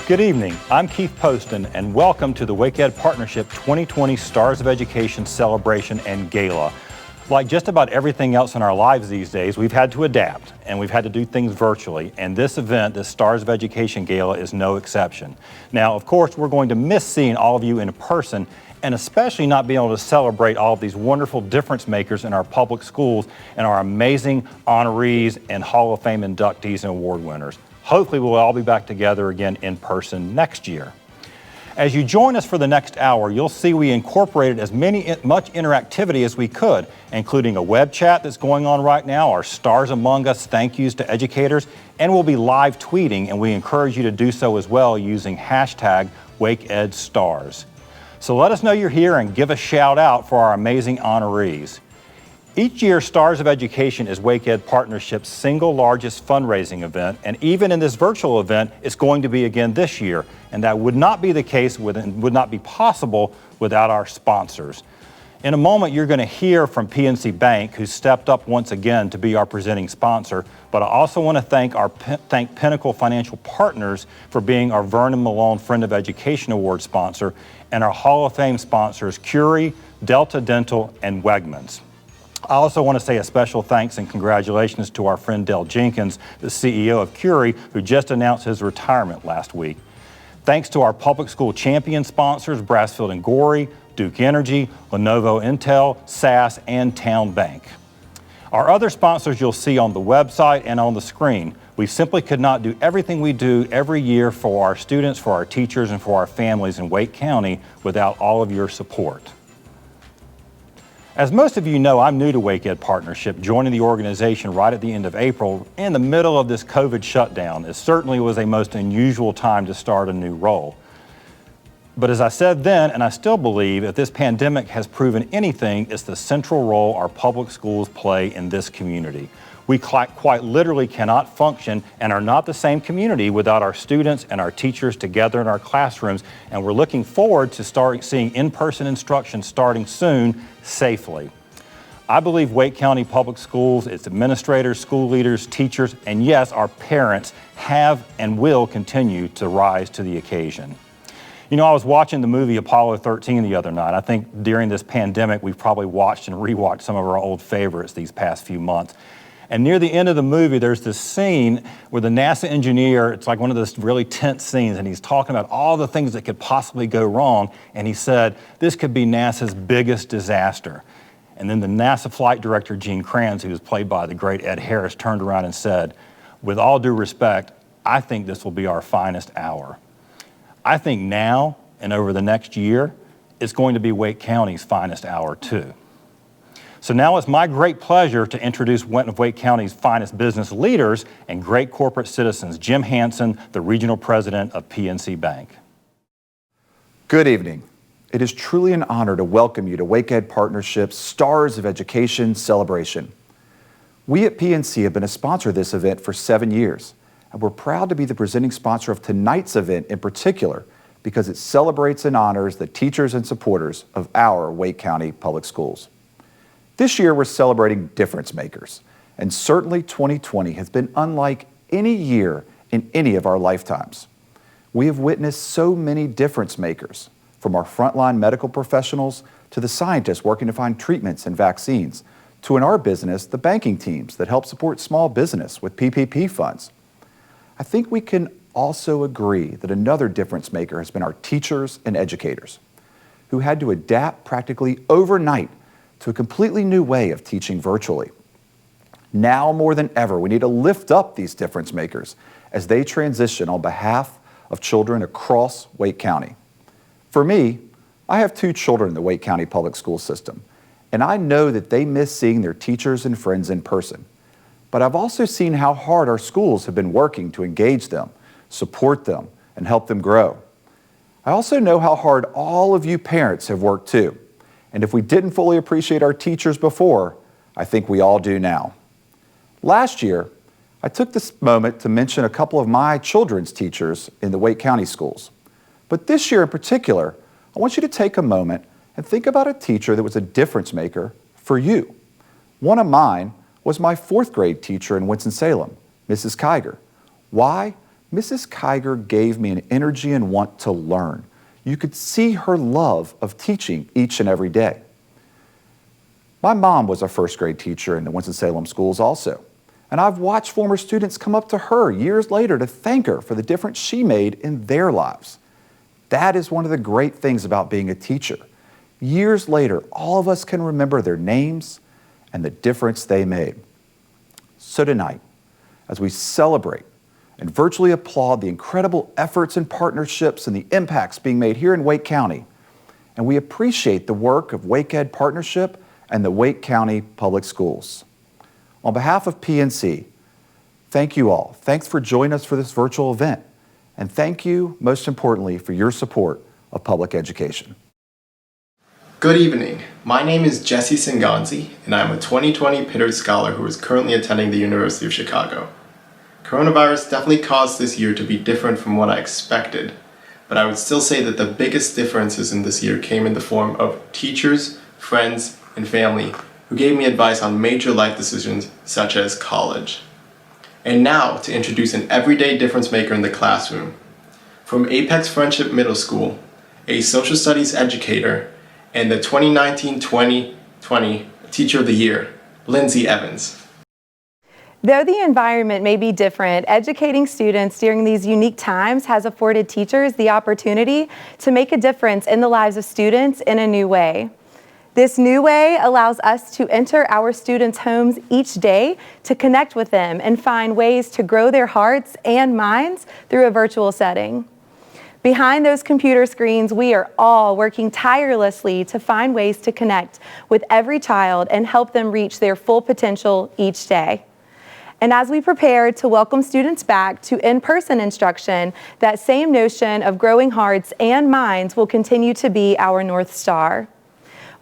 Good evening. I'm Keith Poston, and welcome to the WakeEd Partnership 2020 Stars of Education Celebration and Gala. Like just about everything else in our lives these days, we've had to adapt, and we've had to do things virtually, and this event, this Stars of Education Gala, is no exception. Now, of course, we're going to miss seeing all of you in person, and especially not being able to celebrate all of these wonderful difference makers in our public schools and our amazing honorees and Hall of Fame inductees and award winners. Hopefully we'll all be back together again in person next year. As you join us for the next hour, you'll see we incorporated as much interactivity as we could, including a web chat that's going on right now, our Stars Among Us thank yous to educators, and we'll be live tweeting, and we encourage you to do so as well using hashtag WakeEdStars. So let us know you're here and give a shout out for our amazing honorees. Each year, Stars of Education is WakeEd Partnership's single largest fundraising event, and even in this virtual event, it's going to be again this year, and that would not be the case and would not be possible without our sponsors. In a moment, you're going to hear from PNC Bank, who stepped up once again to be our presenting sponsor, but I also want to thank Pinnacle Financial Partners for being our Vernon Malone Friend of Education Award sponsor, and our Hall of Fame sponsors, Curie, Delta Dental, and Wegmans. I also want to say a special thanks and congratulations to our friend Dale Jenkins, the CEO of Curie, who just announced his retirement last week. Thanks to our public school champion sponsors, Brassfield and Gorey, Duke Energy, Lenovo Intel, SAS, and Town Bank. Our other sponsors you'll see on the website and on the screen. We simply could not do everything we do every year for our students, for our teachers, and for our families in Wake County without all of your support. As most of you know, I'm new to WakeEd Partnership, joining the organization right at the end of April in the middle of this COVID shutdown. It certainly was a most unusual time to start a new role. But as I said then, and I still believe, if this pandemic has proven anything, it's the central role our public schools play in this community. We quite literally cannot function and are not the same community without our students and our teachers together in our classrooms, and we're looking forward to seeing in-person instruction starting soon safely. I believe Wake County Public Schools, its administrators, school leaders, teachers, and yes, our parents have and will continue to rise to the occasion. You know, I was watching the movie Apollo 13 the other night. I think during this pandemic, we've probably watched and rewatched some of our old favorites these past few months. And near the end of the movie, there's this scene where the NASA engineer, it's like one of those really tense scenes, and he's talking about all the things that could possibly go wrong. And he said, this could be NASA's biggest disaster. And then the NASA flight director, Gene Kranz, who was played by the great Ed Harris, turned around and said, with all due respect, I think this will be our finest hour. I think now and over the next year, it's going to be Wake County's finest hour too. So now it's my great pleasure to introduce one of Wake County's finest business leaders and great corporate citizens, Jim Hansen, the Regional President of PNC Bank. Good evening. It is truly an honor to welcome you to WakeEd Partnership's Stars of Education celebration. We at PNC have been a sponsor of this event for 7 years, and we're proud to be the presenting sponsor of tonight's event in particular because it celebrates and honors the teachers and supporters of our Wake County Public Schools. This year, we're celebrating difference makers, and certainly 2020 has been unlike any year in any of our lifetimes. We have witnessed so many difference makers, from our frontline medical professionals to the scientists working to find treatments and vaccines, to in our business, the banking teams that help support small business with PPP funds. I think we can also agree that another difference maker has been our teachers and educators, who had to adapt practically overnight to a completely new way of teaching virtually. Now more than ever, we need to lift up these difference makers as they transition on behalf of children across Wake County. For me, I have 2 children in the Wake County Public School system, and I know that they miss seeing their teachers and friends in person. But I've also seen how hard our schools have been working to engage them, support them, and help them grow. I also know how hard all of you parents have worked too. And if we didn't fully appreciate our teachers before, I think we all do now. Last year, I took this moment to mention a couple of my children's teachers in the Wake County schools. But this year in particular, I want you to take a moment and think about a teacher that was a difference maker for you. One of mine was my 4th grade teacher in Winston-Salem, Mrs. Kiger. Why? Mrs. Kiger gave me an energy and want to learn. You could see her love of teaching each and every day. My mom was a first grade teacher in the Winston-Salem schools also, and I've watched former students come up to her years later to thank her for the difference she made in their lives. That is one of the great things about being a teacher. Years later, all of us can remember their names and the difference they made. So tonight, as we celebrate and virtually applaud the incredible efforts and partnerships and the impacts being made here in Wake County, and we appreciate the work of Wake Ed Partnership and the Wake County Public Schools. On behalf of PNC, thank you all. Thanks for joining us for this virtual event. And thank you, most importantly, for your support of public education. Good evening. My name is Jessie Singhonzi, and I'm a 2020 Pritchard Scholar who is currently attending the University of Chicago. Coronavirus definitely caused this year to be different from what I expected, but I would still say that the biggest differences in this year came in the form of teachers, friends, and family who gave me advice on major life decisions such as college. And now to introduce an everyday difference maker in the classroom. From Apex Friendship Middle School, a social studies educator, and the 2019-2020 Teacher of the Year, Lindsey Evans. Though the environment may be different, educating students during these unique times has afforded teachers the opportunity to make a difference in the lives of students in a new way. This new way allows us to enter our students' homes each day to connect with them and find ways to grow their hearts and minds through a virtual setting. Behind those computer screens, we are all working tirelessly to find ways to connect with every child and help them reach their full potential each day. And as we prepare to welcome students back to in-person instruction, that same notion of growing hearts and minds will continue to be our North Star.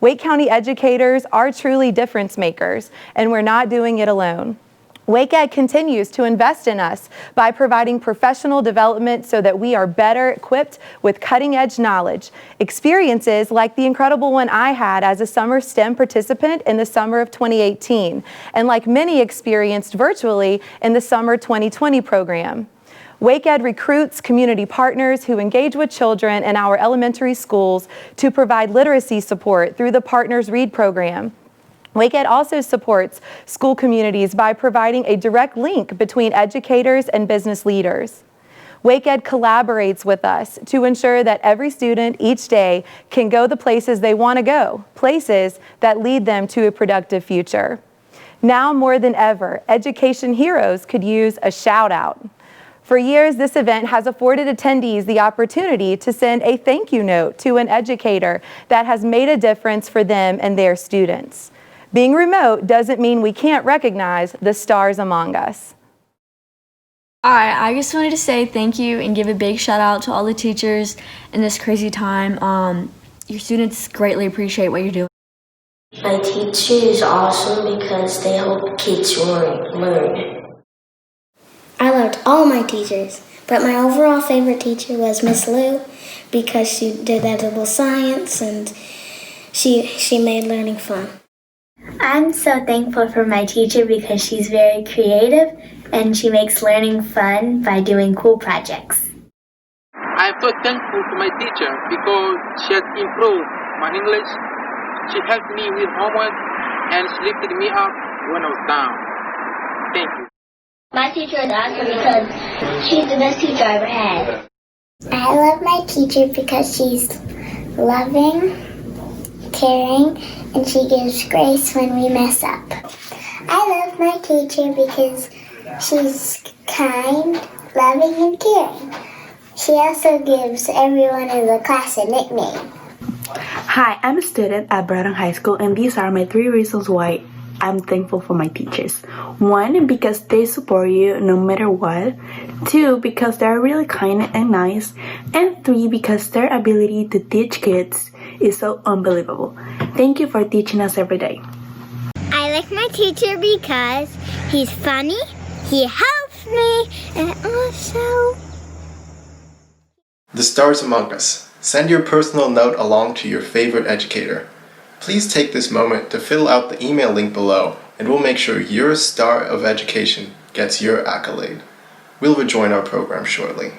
Wake County educators are truly difference makers, and we're not doing it alone. Wake Ed continues to invest in us by providing professional development so that we are better equipped with cutting-edge knowledge, experiences like the incredible one I had as a summer STEM participant in the summer of 2018, and like many experienced virtually in the summer 2020 program. Wake Ed recruits community partners who engage with children in our elementary schools to provide literacy support through the Partners Read program. Wake Ed also supports school communities by providing a direct link between educators and business leaders. Wake Ed collaborates with us to ensure that every student each day can go the places they want to go, places that lead them to a productive future. Now more than ever, education heroes could use a shout out. For years, this event has afforded attendees the opportunity to send a thank you note to an educator that has made a difference for them and their students. Being remote doesn't mean we can't recognize the stars among us. Alright, I just wanted to say thank you and give a big shout out to all the teachers in this crazy time. Your students greatly appreciate what you're doing. My teachers are awesome because they help kids learn. I loved all my teachers, but my overall favorite teacher was Miss Lou because she did edible science and she made learning fun. I'm so thankful for my teacher because she's very creative and she makes learning fun by doing cool projects. I'm so thankful to my teacher because she has improved my English. She helped me with homework and she lifted me up when I was down. Thank you. My teacher is awesome because she's the best teacher I ever had. I love my teacher because she's loving, caring, and she gives grace when we mess up. I love my teacher because she's kind, loving, and caring. She also gives everyone in the class a nickname. Hi, I'm a student at Bering High School, and these are my 3 reasons why I'm thankful for my teachers. 1, because they support you no matter what. 2, because they're really kind and nice. And 3, because their ability to teach kids is so unbelievable. Thank you for teaching us every day. I like my teacher because he's funny, he helps me, and also... The Stars Among Us. Send your personal note along to your favorite educator. Please take this moment to fill out the email link below, and we'll make sure your star of education gets your accolade. will rejoin our program shortly.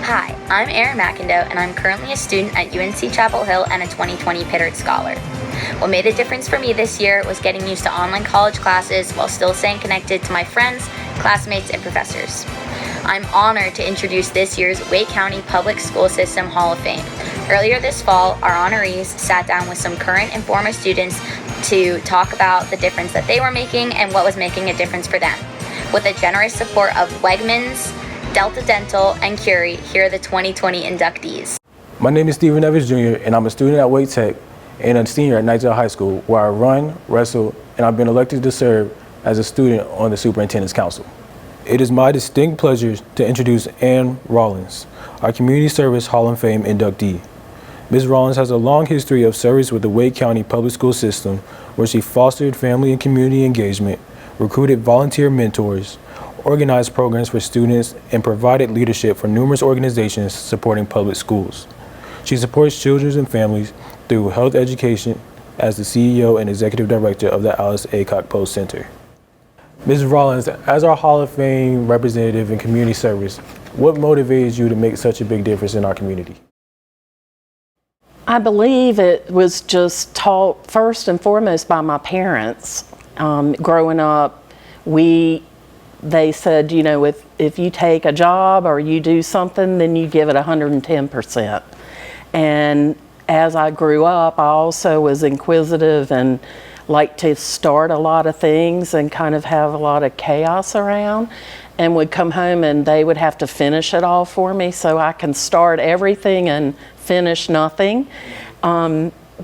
Hi, I'm Erin Mackindo, and I'm currently a student at UNC Chapel Hill and a 2020 Pritchard Scholar. What made a difference for me this year was getting used to online college classes while still staying connected to my friends, classmates, and professors. I'm honored to introduce this year's Wake County Public School System Hall of Fame. Earlier this fall, our honorees sat down with some current and former students to talk about the difference that they were making and what was making a difference for them. With the generous support of Wegmans, Delta Dental, and Curie, here are the 2020 inductees. My name is Stephen Nevis Jr., and I'm a student at Wake Tech and a senior at Nigel High School, where I run, wrestle, and I've been elected to serve as a student on the Superintendent's Council. It is my distinct pleasure to introduce Ann Rollins, our Community Service Hall of Fame inductee. Ms. Rollins has a long history of service with the Wake County Public School System, where she fostered family and community engagement, recruited volunteer mentors, organized programs for students, and provided leadership for numerous organizations supporting public schools. She supports children and families through health education as the CEO and Executive Director of the Alice Aycock Post Center. Ms. Rollins, as our Hall of Fame representative in community service, what motivates you to make such a big difference in our community? I believe it was just taught first and foremost by my parents. Growing up, they said, you know, if you take a job or you do something, then you give it 110%. And as I grew up, I also was inquisitive and liked to start a lot of things and kind of have a lot of chaos around, and would come home and they would have to finish it all for me so I can start everything and finish nothing.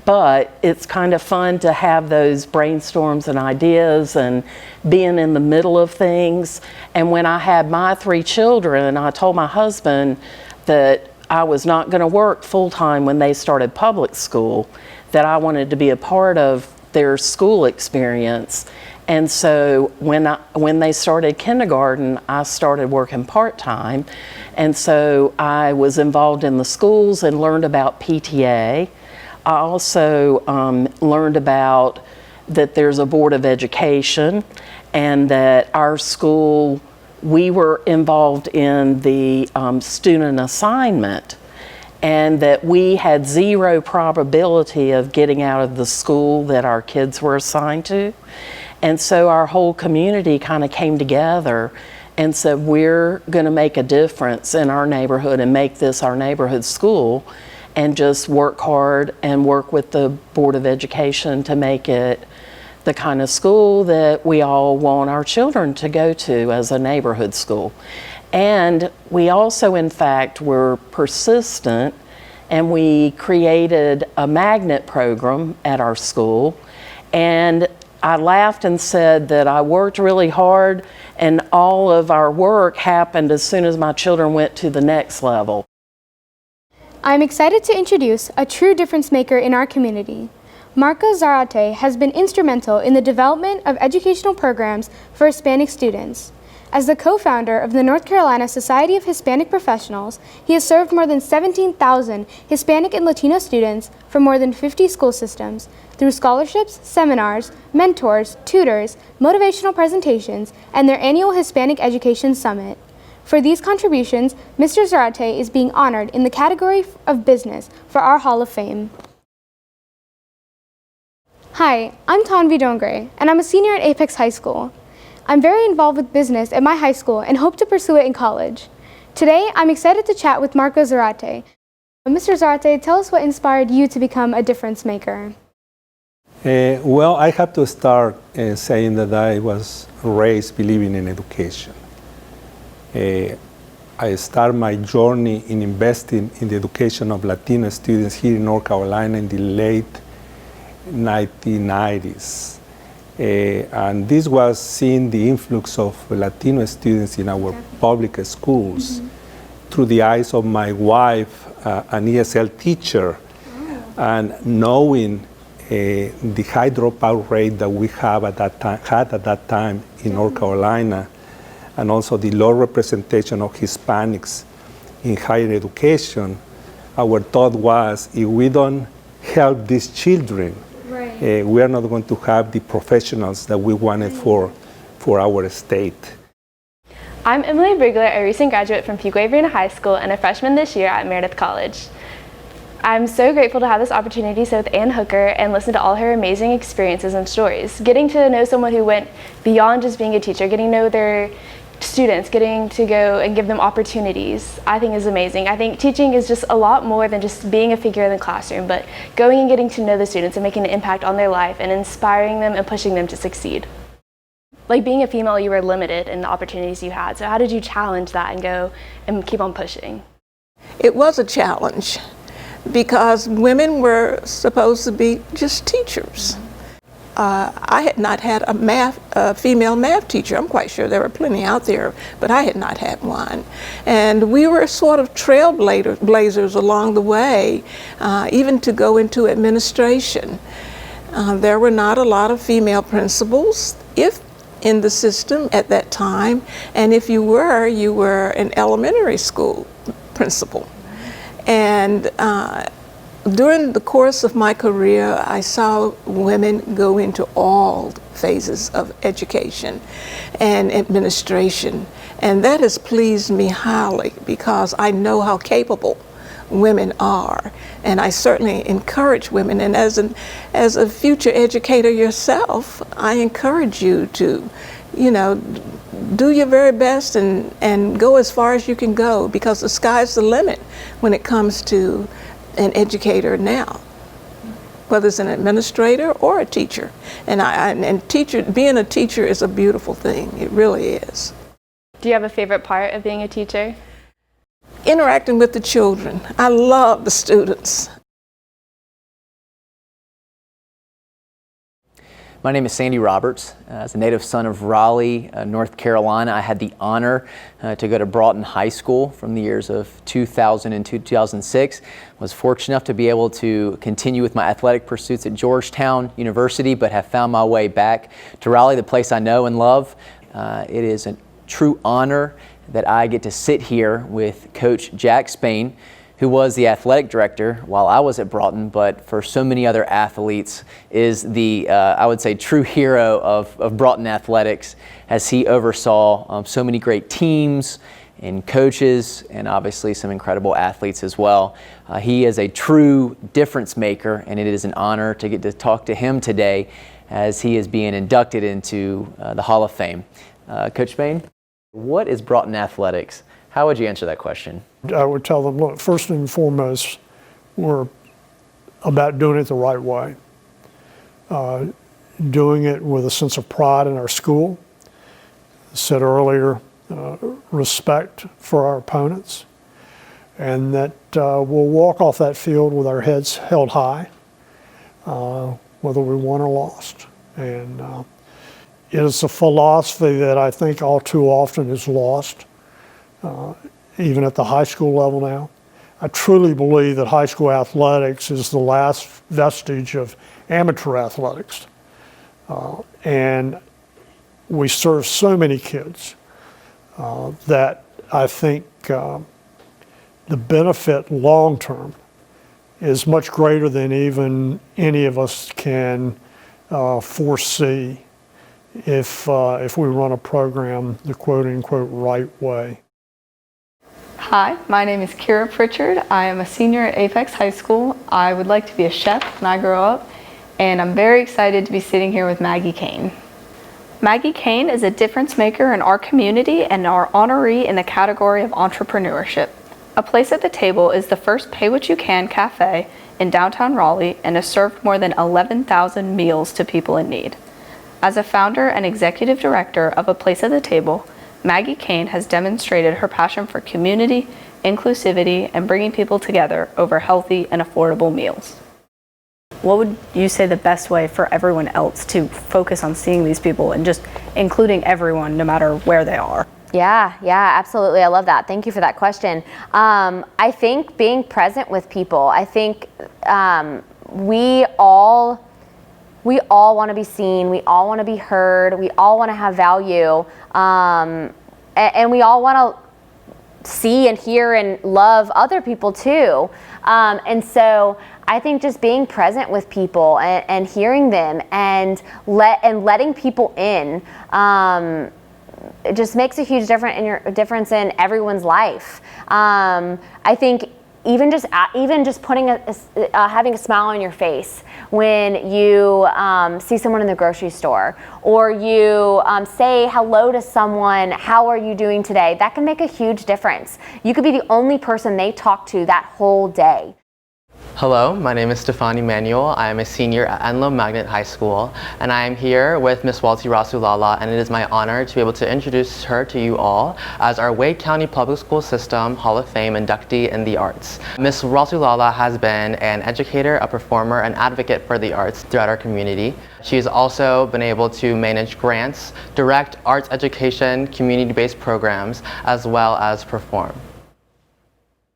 But it's kind of fun to have those brainstorms and ideas and being in the middle of things. And when I had my 3 children, I told my husband that I was not going to work full-time when they started public school, that I wanted to be a part of their school experience. And so when they started kindergarten, I started working part-time. And so I was involved in the schools and learned about PTA. I also learned about that there's a Board of Education, and that our school, we were involved in the student assignment, and that we had 0 probability of getting out of the school that our kids were assigned to. And so our whole community kind of came together and said, we're going to make a difference in our neighborhood and make this our neighborhood school, and just work hard and work with the Board of Education to make it the kind of school that we all want our children to go to as a neighborhood school. And we also, in fact, were persistent, and we created a magnet program at our school. And I laughed and said that I worked really hard, and all of our work happened as soon as my children went to the next level. I'm excited to introduce a true difference maker in our community. Marco Zarate has been instrumental in the development of educational programs for Hispanic students. As the co-founder of the North Carolina Society of Hispanic Professionals, he has served more than 17,000 Hispanic and Latino students from more than 50 school systems through scholarships, seminars, mentors, tutors, motivational presentations, and their annual Hispanic Education Summit. For these contributions, Mr. Zarate is being honored in the category of business for our Hall of Fame. Hi, I'm Tanvi Dongre, and I'm a senior at Apex High School. I'm very involved with business at my high school and hope to pursue it in college. Today, I'm excited to chat with Marco Zarate. Mr. Zarate, tell us what inspired you to become a difference maker. Well, I have to start saying that I was raised believing in education. I started my journey in investing in the education of Latino students here in North Carolina in the late 1990s. And this was seeing the influx of Latino students in our public schools through the eyes of my wife, an ESL teacher, and knowing the high dropout rate that we have at that time in North Carolina, and also the low representation of Hispanics in higher education. Our thought was, if we don't help these children, we are not going to have the professionals that we wanted for our state. I'm Emily Burglar, a recent graduate from Fuquay-Varina High School and a freshman this year at Meredith College. I'm so grateful to have this opportunity to sit with Ann Hooker and listen to all her amazing experiences and stories. Getting to know someone who went beyond just being a teacher, getting to know their students, getting to go and give them opportunities, I think is amazing. I think teaching is just a lot more than just being a figure in the classroom, but going and getting to know the students and making an impact on their life and inspiring them and pushing them to succeed. Like being a female, you were limited in the opportunities you had. So how did you challenge that and go and keep on pushing? It was a challenge because women were supposed to be just teachers. I had not had a female math teacher. I'm quite sure there were plenty out there, but I had not had one. And we were sort of trailblazers along the way, even to go into administration. There were not a lot of female principals, if in the system at that time, and if you were an elementary school principal. And during the course of my career, I saw women go into all phases of education and administration. And that has pleased me highly because I know how capable women are. And I certainly encourage women. And as a future educator yourself, I encourage you to, do your very best and go as far as you can go, because the sky's the limit when it comes to an educator now, whether it's an administrator or a teacher. And being a teacher is a beautiful thing. It really is. Do you have a favorite part of being a teacher? Interacting with the children. I love the students. My name is Sandy Roberts. As a native son of Raleigh, North Carolina, I had the honor to go to Broughton High School from the years of 2000 and 2006. Was fortunate enough to be able to continue with my athletic pursuits at Georgetown University, but have found my way back to Raleigh, the place I know and love. It is a true honor that I get to sit here with Coach Jack Spain, who was the athletic director while I was at Broughton, but for so many other athletes is the, I would say, true hero of Broughton athletics, as he oversaw so many great teams and coaches and obviously some incredible athletes as well. He is a true difference maker, and it is an honor to get to talk to him today as he is being inducted into the Hall of Fame. Coach Spain, what is Broughton athletics? How would you answer that question? I would tell them, look, first and foremost, we're about doing it the right way. Doing it with a sense of pride in our school. I said earlier, respect for our opponents, and that we'll walk off that field with our heads held high, whether we won or lost. And it is a philosophy that I think all too often is lost. Even at the high school level now. I truly believe that high school athletics is the last vestige of amateur athletics. And we serve so many kids that I think the benefit long term is much greater than even any of us can foresee if we run a program the quote-unquote right way. Hi, my name is Kira Pritchard. I am a senior at Apex High School. I would like to be a chef when I grow up, and I'm very excited to be sitting here with Maggie Kane. Maggie Kane is a difference maker in our community and our honoree in the category of entrepreneurship. A Place at the Table is the first Pay What You Can cafe in downtown Raleigh and has served more than 11,000 meals to people in need. As a founder and executive director of A Place at the Table, Maggie Kane has demonstrated her passion for community, inclusivity, and bringing people together over healthy and affordable meals. What would you say the best way for everyone else to focus on seeing these people and just including everyone no matter where they are? Yeah, absolutely. I love that. Thank you for that question. I think being present with people. I think we all want to be seen. We all want to be heard. We all want to have value. And we all want to see and hear and love other people too. And so I think just being present with people and hearing them and letting people in, it just makes a huge difference in everyone's life. I think even just putting having a smile on your face when you see someone in the grocery store, or you say hello to someone, how are you doing today? That can make a huge difference. You could be the only person they talk to that whole day. Hello, my name is Stefani Manuel. I am a senior at Angelou Magnet High School, and I am here with Ms. Walti Rasulala, and it is my honor to be able to introduce her to you all as our Wake County Public School System Hall of Fame inductee in the arts. Ms. Rasulala has been an educator, a performer, and advocate for the arts throughout our community. She has also been able to manage grants, direct arts education, community-based programs, as well as perform.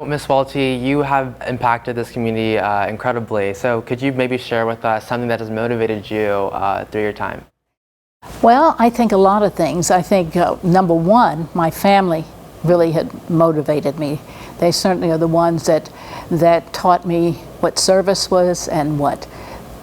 Ms. Walti, you have impacted this community incredibly, so could you maybe share with us something that has motivated you through your time? Well, I think a lot of things. I think number one, my family really had motivated me. They certainly are the ones that taught me what service was and what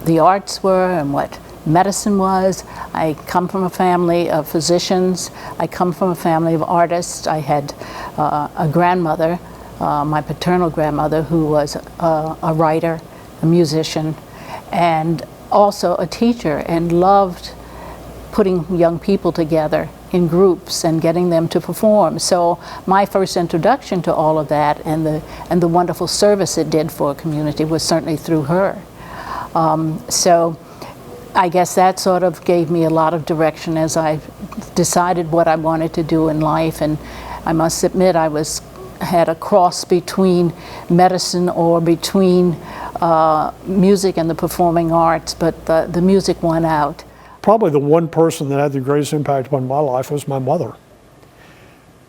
the arts were and what medicine was. I come from a family of physicians. I come from a family of artists. I had a grandmother, my paternal grandmother, who was a writer, a musician, and also a teacher, and loved putting young people together in groups and getting them to perform. So my first introduction to all of that and the wonderful service it did for a community was certainly through her. So I guess that sort of gave me a lot of direction as I decided what I wanted to do in life. And I must admit I had a cross between medicine or between music and the performing arts, but the music won out. Probably the one person that had the greatest impact upon my life was my mother.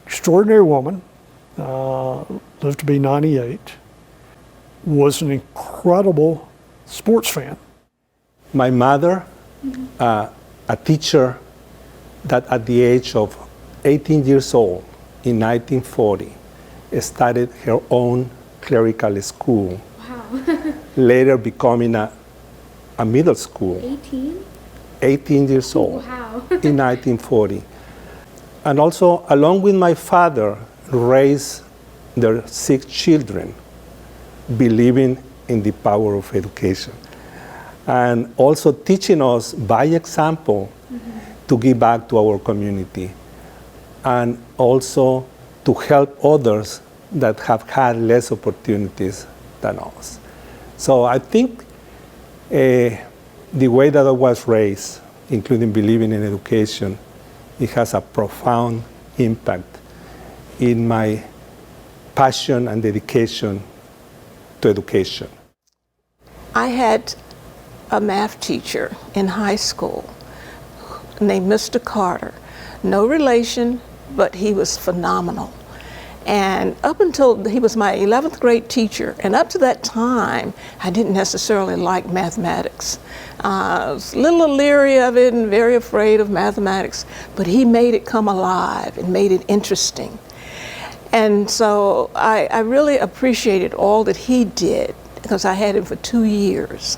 Extraordinary woman, lived to be 98, was an incredible sports fan. My mother, a teacher that at the age of 18 years old in 1940, started her own clerical school, later becoming a middle school. 18 years old in 1940. And also, along with my father, raised their 6 children, believing in the power of education. And also teaching us by example to give back to our community, and also to help others that have had less opportunities than us. So I think the way that I was raised, including believing in education, it has a profound impact in my passion and dedication to education. I had a math teacher in high school named Mr. Carter. No relation, but he was phenomenal. And up until he was my 11th grade teacher, and up to that time, I didn't necessarily like mathematics. I was a little leery of it and very afraid of mathematics, but he made it come alive and made it interesting. And so I really appreciated all that he did, because I had him for 2 years.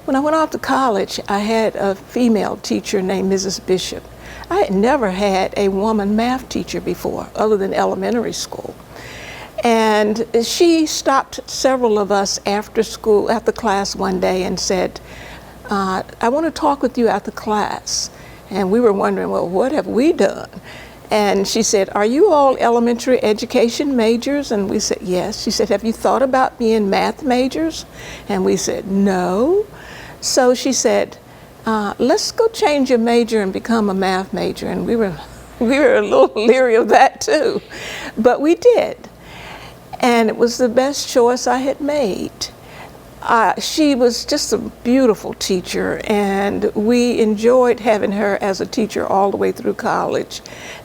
When I went off to college, I had a female teacher named Mrs. Bishop. I had never had a woman math teacher before, other than elementary school. And she stopped several of us after school, after class one day, and said, I want to talk with you after class. And we were wondering, well, what have we done? And she said, are you all elementary education majors? And we said, yes. She said, have you thought about being math majors? And we said, no. So she said, let's go change your major and become a math major. And we were a little leery of that too, but we did. And it was the best choice I had made. She was just a beautiful teacher, and we enjoyed having her as a teacher all the way through college.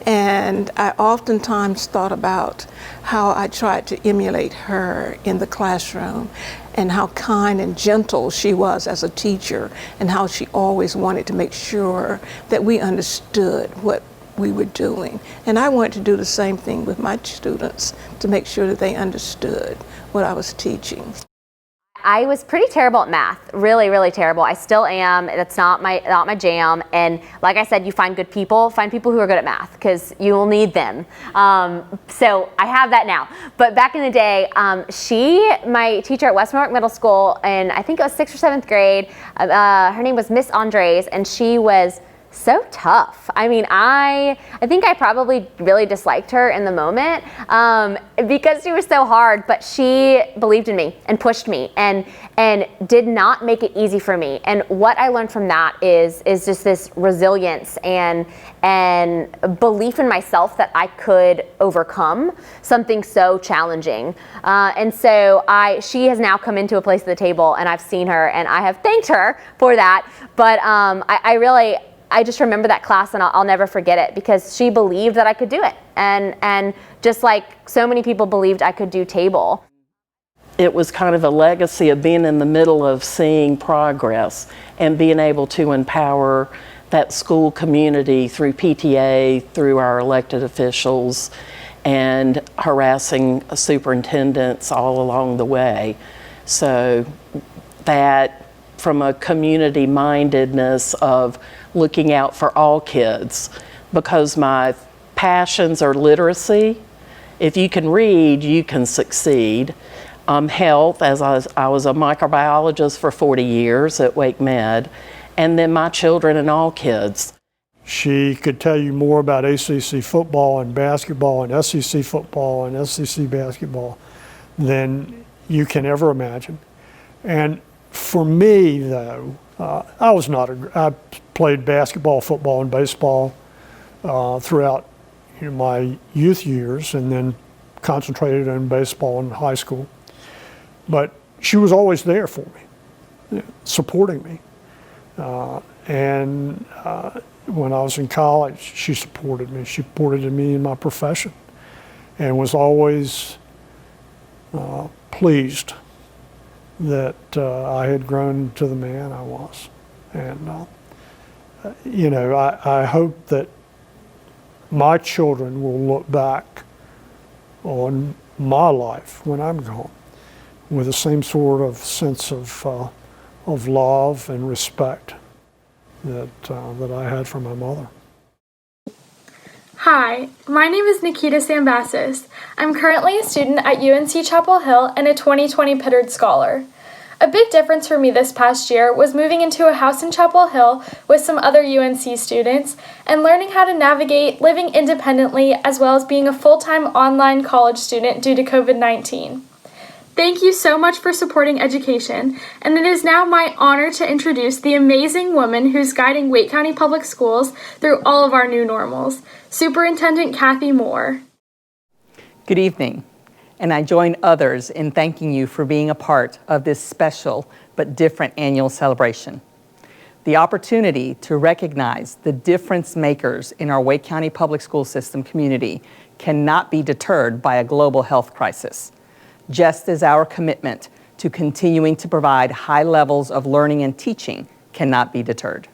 And I oftentimes thought about how I tried to emulate her in the classroom, and how kind and gentle she was as a teacher, and how she always wanted to make sure that we understood what we were doing. And I wanted to do the same thing with my students, to make sure that they understood what I was teaching. I was pretty terrible at math, really, really terrible. I still am. That's not my jam. And like I said, you find good people, find people who are good at math, because you will need them. So I have that now. But back in the day, my teacher at West Norfolk Middle School, and I think it was 6th or 7th grade, her name was Miss Andres, and she was so tough. I mean, I think I probably really disliked her in the moment because she was so hard, but she believed in me and pushed me and did not make it easy for me. And what I learned from that is just this resilience and belief in myself that I could overcome something so challenging. And so she has now come into a place at the table, and I've seen her, and I have thanked her for that. But I just remember that class, and I'll never forget it, because she believed that I could do it. And just like so many people believed I could do table. It was kind of a legacy of being in the middle of seeing progress and being able to empower that school community through PTA, through our elected officials, and harassing superintendents all along the way. So that, from a community mindedness of looking out for all kids, because my passions are literacy. If you can read, you can succeed. Health, as I was a microbiologist for 40 years at Wake Med, and then my children and all kids. She could tell you more about ACC football and basketball and SEC football and SEC basketball than you can ever imagine. And for me, though, I played basketball, football, and baseball throughout my youth years, and then concentrated on baseball in high school. But she was always there for me, supporting me. And when I was in college, she supported me. She supported me in my profession, and was always pleased that I had grown to the man I was. And, I hope that my children will look back on my life when I'm gone with the same sort of sense of love and respect that I had for my mother. Hi, my name is Nikita Sambasis. I'm currently a student at UNC Chapel Hill and a 2020 Pritchard Scholar. A big difference for me this past year was moving into a house in Chapel Hill with some other UNC students and learning how to navigate living independently, as well as being a full-time online college student due to COVID-19. Thank you so much for supporting education, and it is now my honor to introduce the amazing woman who's guiding Wake County Public Schools through all of our new normals, Superintendent Kathy Moore. Good evening, and I join others in thanking you for being a part of this special but different annual celebration. The opportunity to recognize the difference makers in our Wake County Public School System community cannot be deterred by a global health crisis, just as our commitment to continuing to provide high levels of learning and teaching cannot be deterred.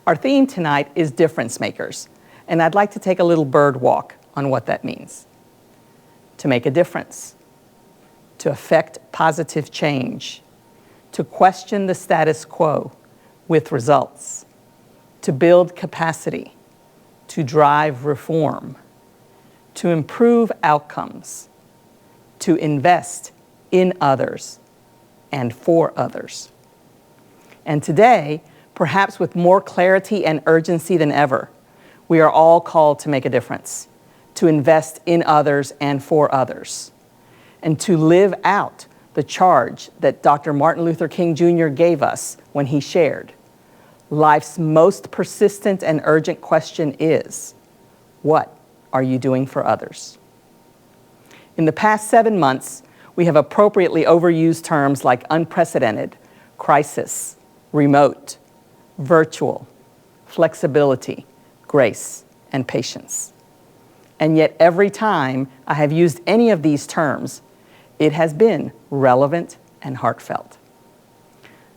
Our theme tonight is difference makers, and I'd like to take a little bird walk on what that means. To make a difference, to affect positive change, to question the status quo with results, to build capacity, to drive reform, to improve outcomes, to invest in others and for others. And today, perhaps with more clarity and urgency than ever, we are all called to make a difference, to invest in others and for others, and to live out the charge that Dr. Martin Luther King Jr. gave us when he shared. Life's most persistent and urgent question is, what are you doing for others? In the past 7 months, We have appropriately overused terms like unprecedented, crisis, remote, virtual, flexibility, grace, and patience. And yet every time I have used any of these terms, it has been relevant and heartfelt.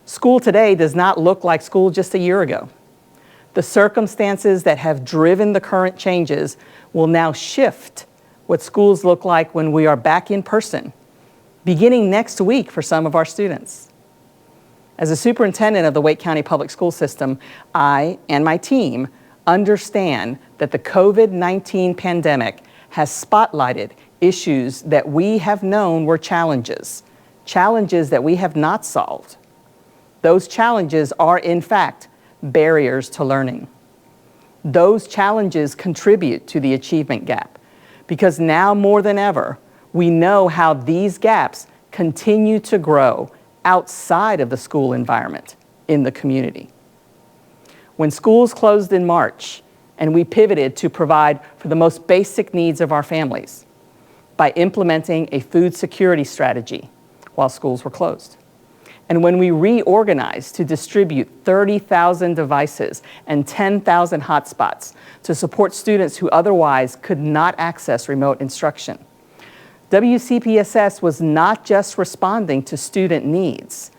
School today does not look like school just a year ago. The circumstances that have driven the current changes will now shift what schools look like when we are back in person, beginning next week for some of our students. As a superintendent of the Wake County Public School System, I and my team understand that the COVID-19 pandemic has spotlighted issues that we have known were challenges that we have not solved. Those challenges are, in fact, barriers to learning. Those challenges contribute to the achievement gap because now more than ever, we know how these gaps continue to grow outside of the school environment in the community. When schools closed in March and we pivoted to provide for the most basic needs of our families by implementing a food security strategy while schools were closed. And when we reorganized to distribute 30,000 devices and 10,000 hotspots to support students who otherwise could not access remote instruction, WCPSS was not just responding to student needs.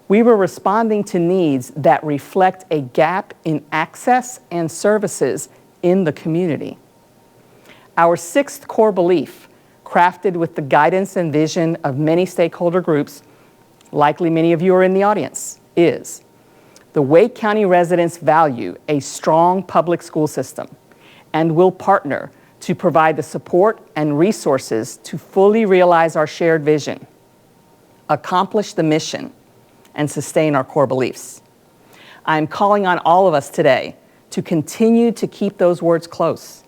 We were responding to needs that reflect a gap in access and services in the community. Our sixth core belief, crafted with the guidance and vision of many stakeholder groups, likely many of you are in the audience, is the Wake County residents value a strong public school system and will partner to provide the support and resources to fully realize our shared vision, accomplish the mission, and sustain our core beliefs. I'm calling on all of us today to continue to keep those words close,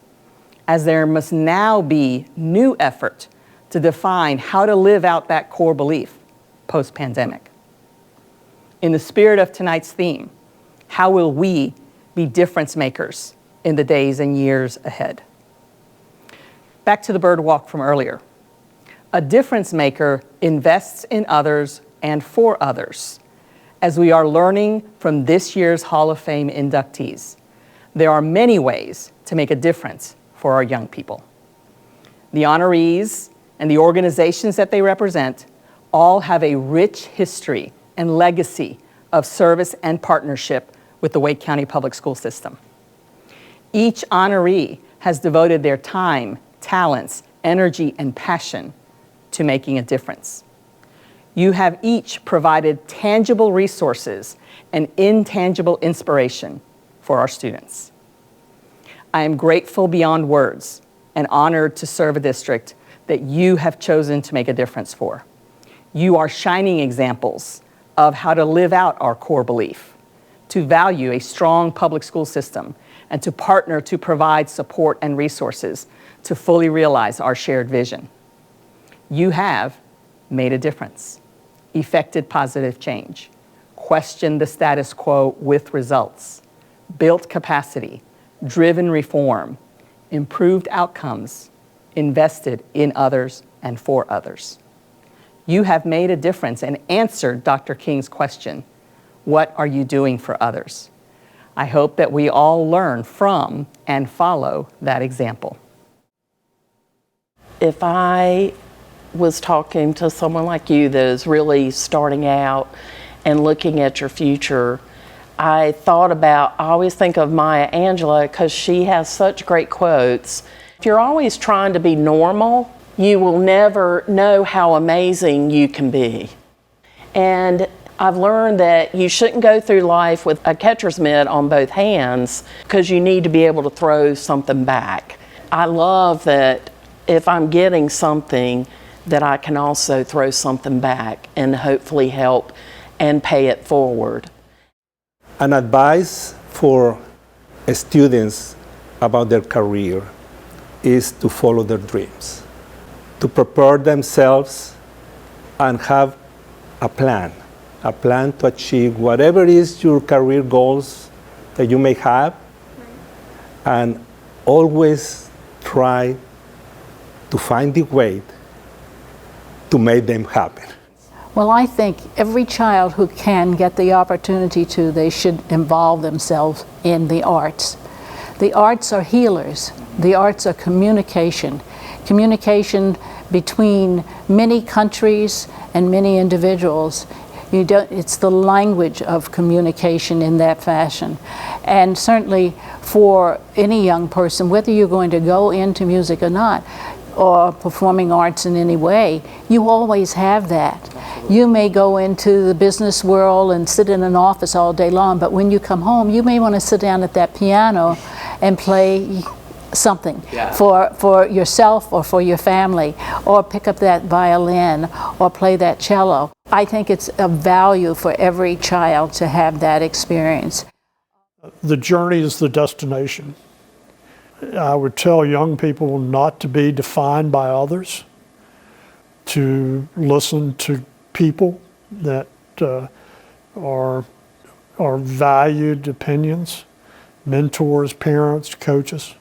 as there must now be new effort to define how to live out that core belief post-pandemic. In the spirit of tonight's theme, how will we be difference makers in the days and years ahead? Back to the bird walk from earlier. A difference maker invests in others and for others. As we are learning from this year's Hall of Fame inductees, there are many ways to make a difference for our young people. The honorees and the organizations that they represent all have a rich history and legacy of service and partnership with the Wake County Public School System. Each honoree has devoted their time, talents, energy, and passion to making a difference. You have each provided tangible resources and intangible inspiration for our students. I am grateful beyond words and honored to serve a district that you have chosen to make a difference for. You are shining examples of how to live out our core belief, to value a strong public school system, and to partner to provide support and resources to fully realize our shared vision. You have made a difference, effected positive change, questioned the status quo with results, built capacity, driven reform, improved outcomes, invested in others and for others. You have made a difference and answered Dr. King's question, what are you doing for others? I hope that we all learn from and follow that example. If I was talking to someone like you that is really starting out and looking at your future, I always think of Maya Angelou because she has such great quotes. If you're always trying to be normal, you will never know how amazing you can be. And I've learned that you shouldn't go through life with a catcher's mitt on both hands because you need to be able to throw something back. I love that if I'm getting something, that I can also throw something back and hopefully help and pay it forward. An advice for students about their career is to follow their dreams, to prepare themselves and have a plan to achieve whatever is your career goals that you may have, and always try to find the way to make them happen? Well, I think every child who can get the opportunity to, they should involve themselves in the arts. The arts are healers. The arts are communication. Communication between many countries and many individuals. It's the language of communication in that fashion. And certainly for any young person, whether you're going to go into music or not, or performing arts in any way, you always have that. You may go into the business world and sit in an office all day long, but when you come home, you may want to sit down at that piano and play something for yourself or for your family, or pick up that violin or play that cello. I think it's a value for every child to have that experience. The journey is the destination. I would tell young people not to be defined by others, to listen to people that are valued opinions, mentors, parents, coaches,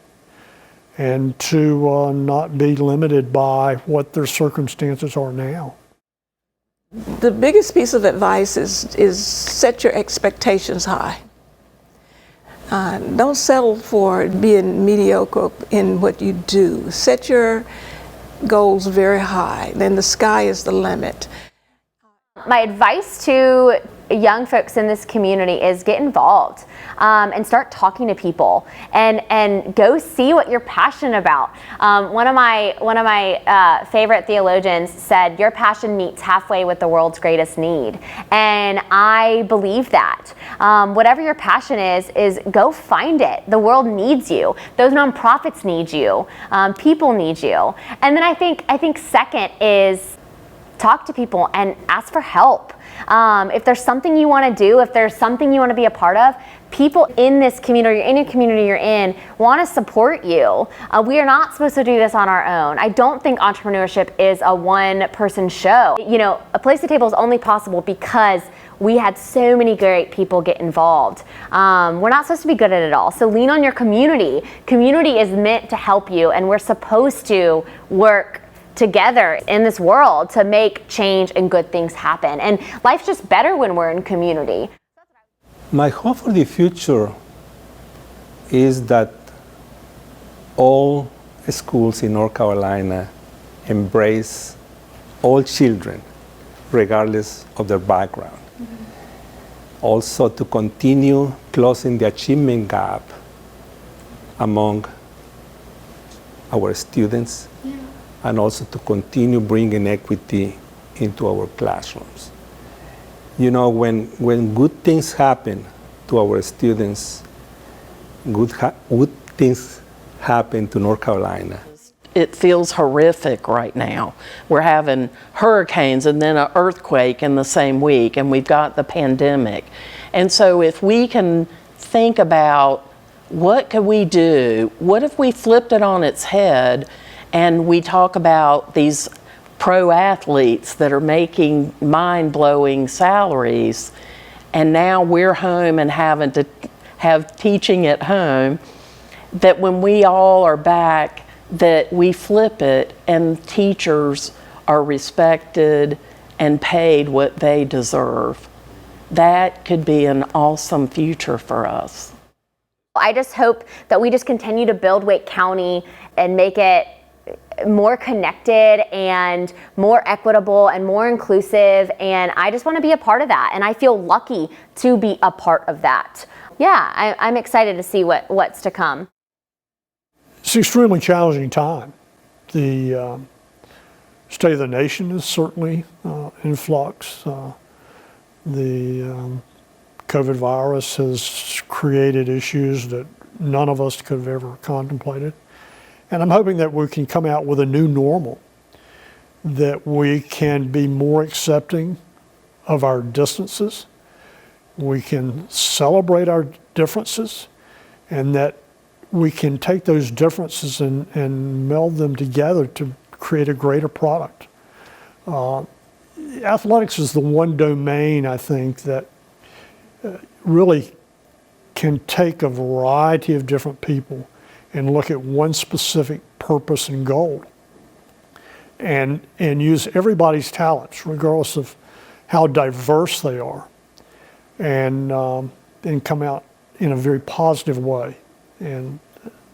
and to not be limited by what their circumstances are now. The biggest piece of advice is set your expectations high. Don't settle for being mediocre in what you do. Set your goals very high, then the sky is the limit. My advice to young folks in this community is get involved and start talking to people and go see what you're passionate about. One of my favorite theologians said, your passion meets halfway with the world's greatest need. And I believe that. Whatever your passion is go find it. The world needs you. Those nonprofits need you. People need you. And then I think second is talk to people and ask for help. If there's something you want to do, if there's something you want to be a part of, people in this community, in your community you're in, want to support you. We are not supposed to do this on our own. I don't think entrepreneurship is a one-person show. You know, A Place at the Table is only possible because we had so many great people get involved. We're not supposed to be good at it all. So lean on your community. Community is meant to help you, and we're supposed to work together in this world to make change and good things happen. And life's just better when we're in community. My hope for the future is that all schools in North Carolina embrace all children, regardless of their background. Also to continue closing the achievement gap among our students, and also to continue bringing equity into our classrooms. You know, when good things happen to our students, good things happen to North Carolina. It feels horrific right now. We're having hurricanes and then an earthquake in the same week, and we've got the pandemic. And so if we can think about what could we do, what if we flipped it on its head and we talk about these pro athletes that are making mind-blowing salaries, and now we're home and having to have teaching at home, that when we all are back, that we flip it and teachers are respected and paid what they deserve. That could be an awesome future for us. I just hope that we just continue to build Wake County and make it more connected and more equitable and more inclusive, and I just want to be a part of that, and I feel lucky to be a part of that. Yeah, I'm excited to see what's to come. It's an extremely challenging time. The state of the nation is certainly in flux. The COVID virus has created issues that none of us could have ever contemplated. And I'm hoping that we can come out with a new normal, that we can be more accepting of our differences, we can celebrate our differences, and that we can take those differences and meld them together to create a greater product. Athletics is the one domain, I think, that really can take a variety of different people and look at one specific purpose and goal and use everybody's talents, regardless of how diverse they are, and come out in a very positive way. And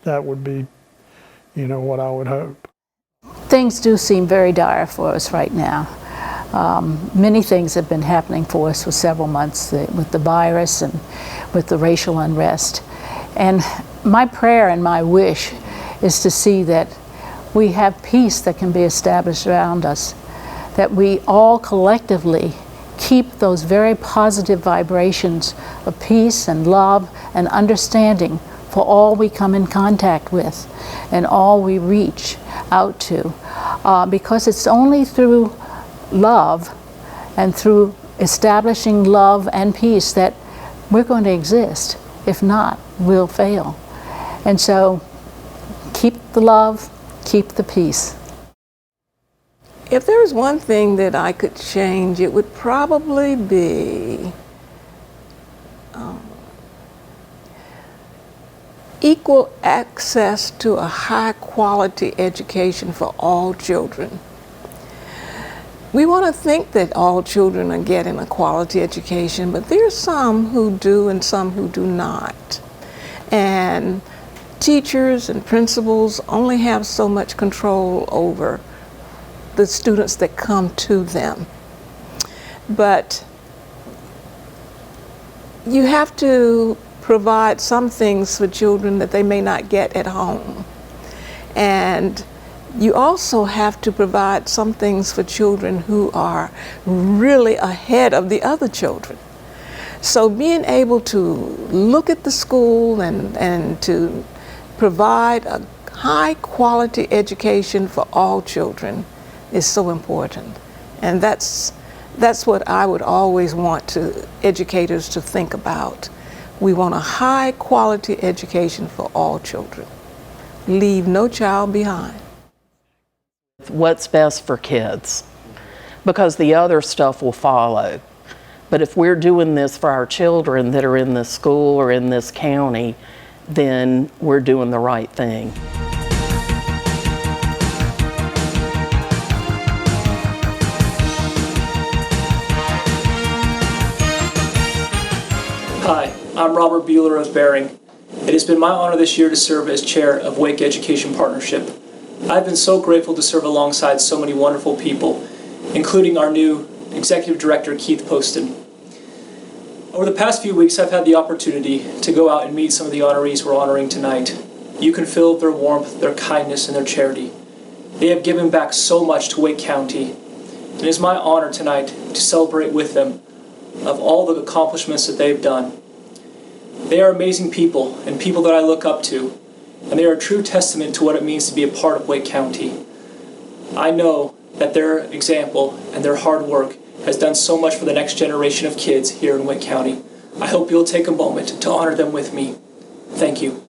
that would be, what I would hope. Things do seem very dire for us right now. Many things have been happening for us for several months with the virus and with the racial unrest. And my prayer and my wish is to see that we have peace that can be established around us, that we all collectively keep those very positive vibrations of peace and love and understanding for all we come in contact with and all we reach out to. Because it's only through love and through establishing love and peace that we're going to exist. If not, we'll fail. And so keep the love, keep the peace. If there was one thing that I could change, it would probably be equal access to a high quality education for all children. We want to think that all children are getting a quality education, but there are some who do and some who do not. And teachers and principals only have so much control over the students that come to them. But you have to provide some things for children that they may not get at home. And you also have to provide some things for children who are really ahead of the other children. So being able to look at the school and to provide a high quality education for all children is so important. And that's what I would always want educators to think about. We want a high quality education for all children. Leave no child behind. What's best for kids, because the other stuff will follow. But if we're doing this for our children that are in this school or in this county, then we're doing the right thing. Hi, I'm Robert Bueller of Bering. It has been my honor this year to serve as chair of Wake Education Partnership. I've been so grateful to serve alongside so many wonderful people, including our new Executive Director, Keith Poston. Over the past few weeks, I've had the opportunity to go out and meet some of the honorees we're honoring tonight. You can feel their warmth, their kindness, and their charity. They have given back so much to Wake County. It is my honor tonight to celebrate with them of all the accomplishments that they've done. They are amazing people and people that I look up to, and they are a true testament to what it means to be a part of Wake County. I know that their example and their hard work has done so much for the next generation of kids here in Wake County. I hope you'll take a moment to honor them with me. Thank you.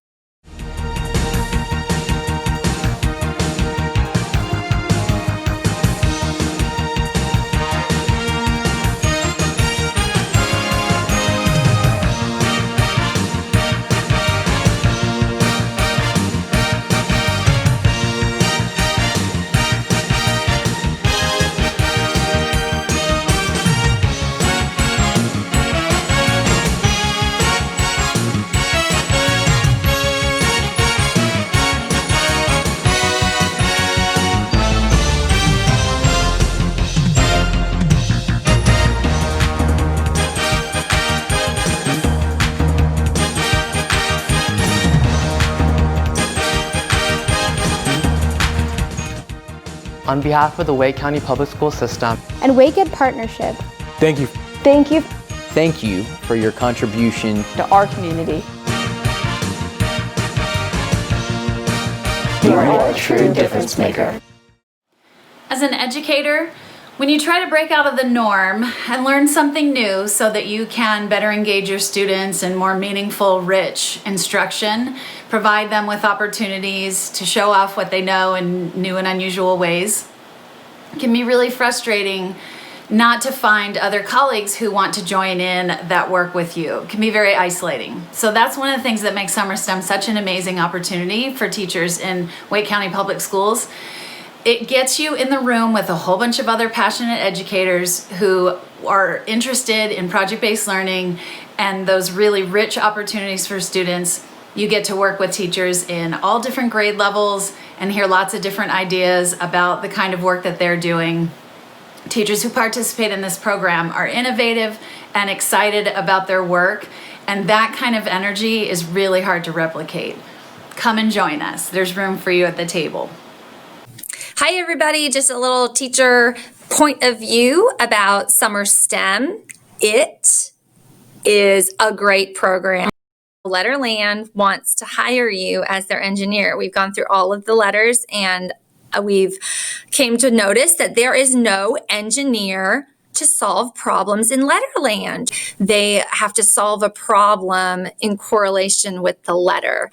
On behalf of the Wake County Public School System and Wake Ed Partnership, thank you. Thank you. Thank you for your contribution to our community. You are a true difference maker. As an educator, when you try to break out of the norm and learn something new so that you can better engage your students in more meaningful, rich instruction, provide them with opportunities to show off what they know in new and unusual ways, it can be really frustrating not to find other colleagues who want to join in that work with you. It can be very isolating. So that's one of the things that makes Summer STEM such an amazing opportunity for teachers in Wake County Public Schools. It gets you in the room with a whole bunch of other passionate educators who are interested in project-based learning and those really rich opportunities for students. You get to work with teachers in all different grade levels and hear lots of different ideas about the kind of work that they're doing. Teachers who participate in this program are innovative and excited about their work, and that kind of energy is really hard to replicate. Come and join us. There's room for you at the table. Hi everybody, just a little teacher point of view about Summer STEM. It is a great program. Letterland wants to hire you as their engineer. We've gone through all of the letters and we've came to notice that there is no engineer to solve problems in Letterland. They have to solve a problem in correlation with the letter.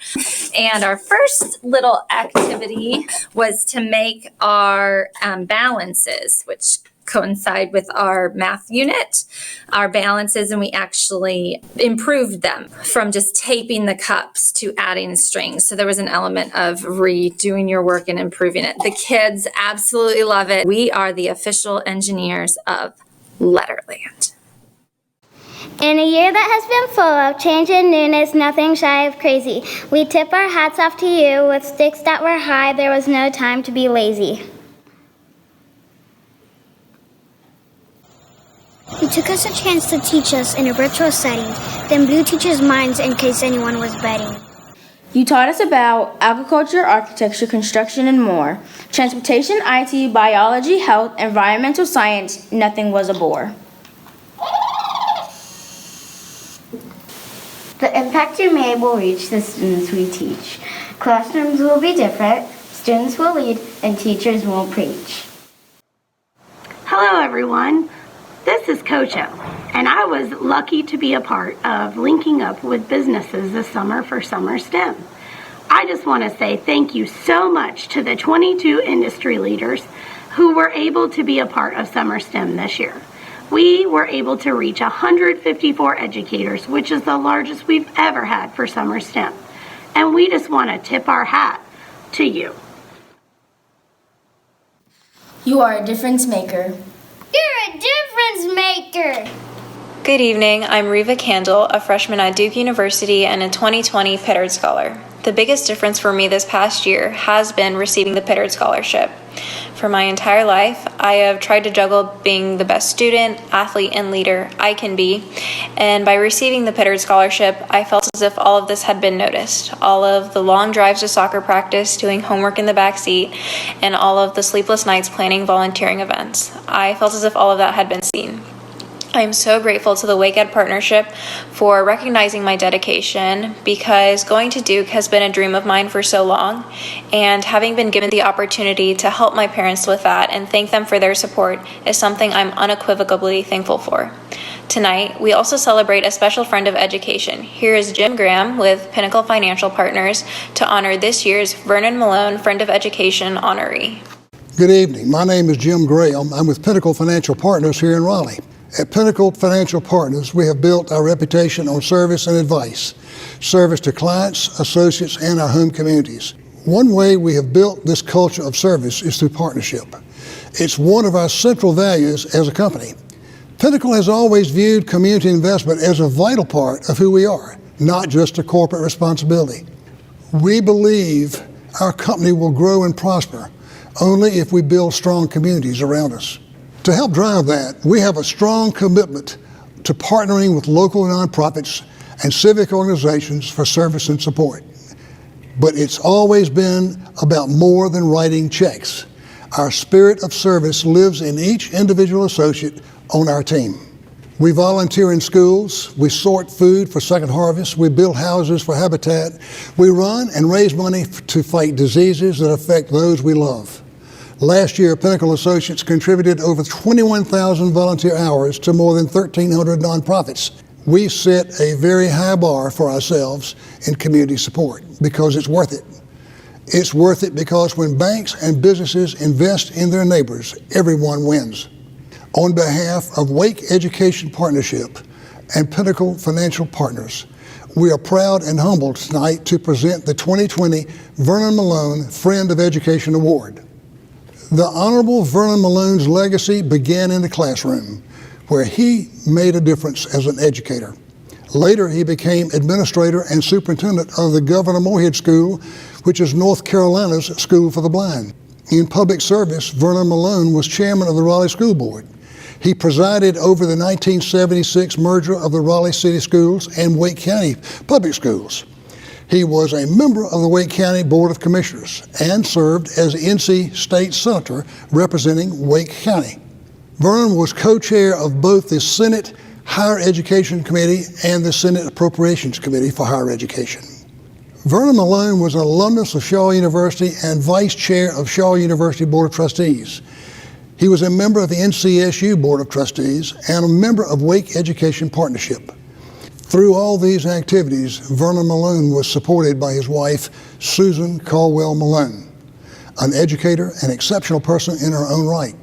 And our first little activity was to make our balances, which coincide with our math unit, our balances, and we actually improved them from just taping the cups to adding strings. So there was an element of redoing your work and improving it. The kids absolutely love it. We are the official engineers of Letterland. In a year that has been full of change and newness, nothing shy of crazy, we tip our hats off to you with stakes that were high. There was no time to be lazy. You took us a chance to teach us in a virtual setting, then blew teachers' minds in case anyone was betting. You taught us about agriculture, architecture, construction, and more. Transportation, IT, biology, health, environmental science, nothing was a bore. The impact you made will reach the students we teach. Classrooms will be different, students will lead, and teachers will preach. Hello everyone, this is Coach O, and I was lucky to be a part of linking up with businesses this summer for Summer STEM. I just want to say thank you so much to the 22 industry leaders who were able to be a part of Summer STEM this year. We were able to reach 154 educators, which is the largest we've ever had for Summer STEM. And we just want to tip our hat to you. You are a difference maker. You're a difference maker! Good evening, I'm Reva Candle, a freshman at Duke University and a 2020 Pritchard Scholar. The biggest difference for me this past year has been receiving the Pritchard Scholarship. For my entire life, I have tried to juggle being the best student, athlete, and leader I can be, and by receiving the Pritchard Scholarship, I felt as if all of this had been noticed. All of the long drives to soccer practice, doing homework in the backseat, and all of the sleepless nights planning volunteering events. I felt as if all of that had been seen. I am so grateful to the Wake Ed Partnership for recognizing my dedication, because going to Duke has been a dream of mine for so long, and having been given the opportunity to help my parents with that and thank them for their support is something I'm unequivocally thankful for. Tonight, we also celebrate a special friend of education. Here is Jim Graham with Pinnacle Financial Partners to honor this year's Vernon Malone Friend of Education honoree. Good evening. My name is Jim Graham. I'm with Pinnacle Financial Partners here in Raleigh. At Pinnacle Financial Partners, we have built our reputation on service and advice, service to clients, associates, and our home communities. One way we have built this culture of service is through partnership. It's one of our central values as a company. Pinnacle has always viewed community investment as a vital part of who we are, not just a corporate responsibility. We believe our company will grow and prosper only if we build strong communities around us. To help drive that, we have a strong commitment to partnering with local nonprofits and civic organizations for service and support. But it's always been about more than writing checks. Our spirit of service lives in each individual associate on our team. We volunteer in schools, we sort food for Second Harvest, we build houses for Habitat, we run and raise money to fight diseases that affect those we love. Last year, Pinnacle Associates contributed over 21,000 volunteer hours to more than 1,300 nonprofits. We set a very high bar for ourselves in community support because it's worth it. It's worth it because when banks and businesses invest in their neighbors, everyone wins. On behalf of Wake Education Partnership and Pinnacle Financial Partners, we are proud and humbled tonight to present the 2020 Vernon Malone Friend of Education Award. The Honorable Vernon Malone's legacy began in the classroom, where he made a difference as an educator. Later, he became administrator and superintendent of the Governor Moorhead School, which is North Carolina's School for the Blind. In public service, Vernon Malone was chairman of the Raleigh School Board. He presided over the 1976 merger of the Raleigh City Schools and Wake County Public Schools. He was a member of the Wake County Board of Commissioners and served as NC State Senator representing Wake County. Vernon was co-chair of both the Senate Higher Education Committee and the Senate Appropriations Committee for Higher Education. Vernon Malone was an alumnus of Shaw University and vice chair of Shaw University Board of Trustees. He was a member of the NCSU Board of Trustees and a member of Wake Education Partnership. Through all these activities, Vernon Malone was supported by his wife, Susan Caldwell Malone, an educator and exceptional person in her own right.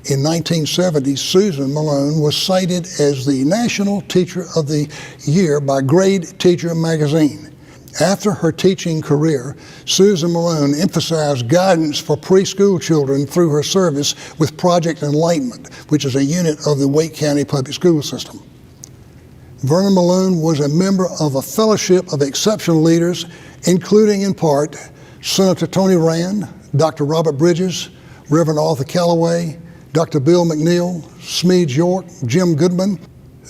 In 1970, Susan Malone was cited as the National Teacher of the Year by Grade Teacher magazine. After her teaching career, Susan Malone emphasized guidance for preschool children through her service with Project Enlightenment, which is a unit of the Wake County Public School System. Vernon Malone was a member of a fellowship of exceptional leaders, including in part Senator Tony Rand, Dr. Robert Bridges, Reverend Arthur Callaway, Dr. Bill McNeil, Smedes York, Jim Goodman.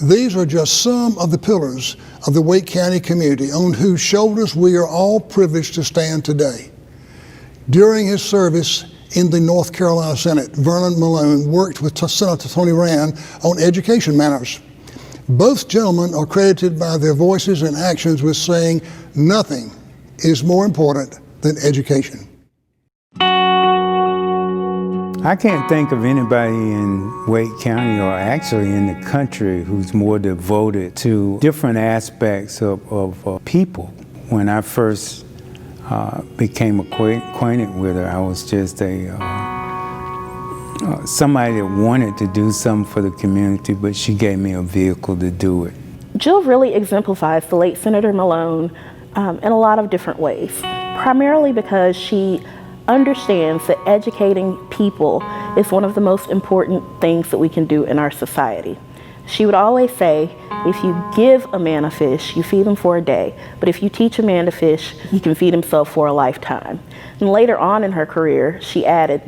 These are just some of the pillars of the Wake County community on whose shoulders we are all privileged to stand today. During his service in the North Carolina Senate, Vernon Malone worked with Senator Tony Rand on education matters. Both gentlemen are credited by their voices and actions with saying, "Nothing is more important than education." I can't think of anybody in Wake County or actually in the country who's more devoted to different aspects of people. When I first became acquainted with her, I was just somebody that wanted to do something for the community, but she gave me a vehicle to do it. Jill really exemplifies the late Senator Malone in a lot of different ways, primarily because she understands that educating people is one of the most important things that we can do in our society. She would always say, if you give a man a fish, you feed him for a day, but if you teach a man to fish, he can feed himself for a lifetime. And later on in her career, she added,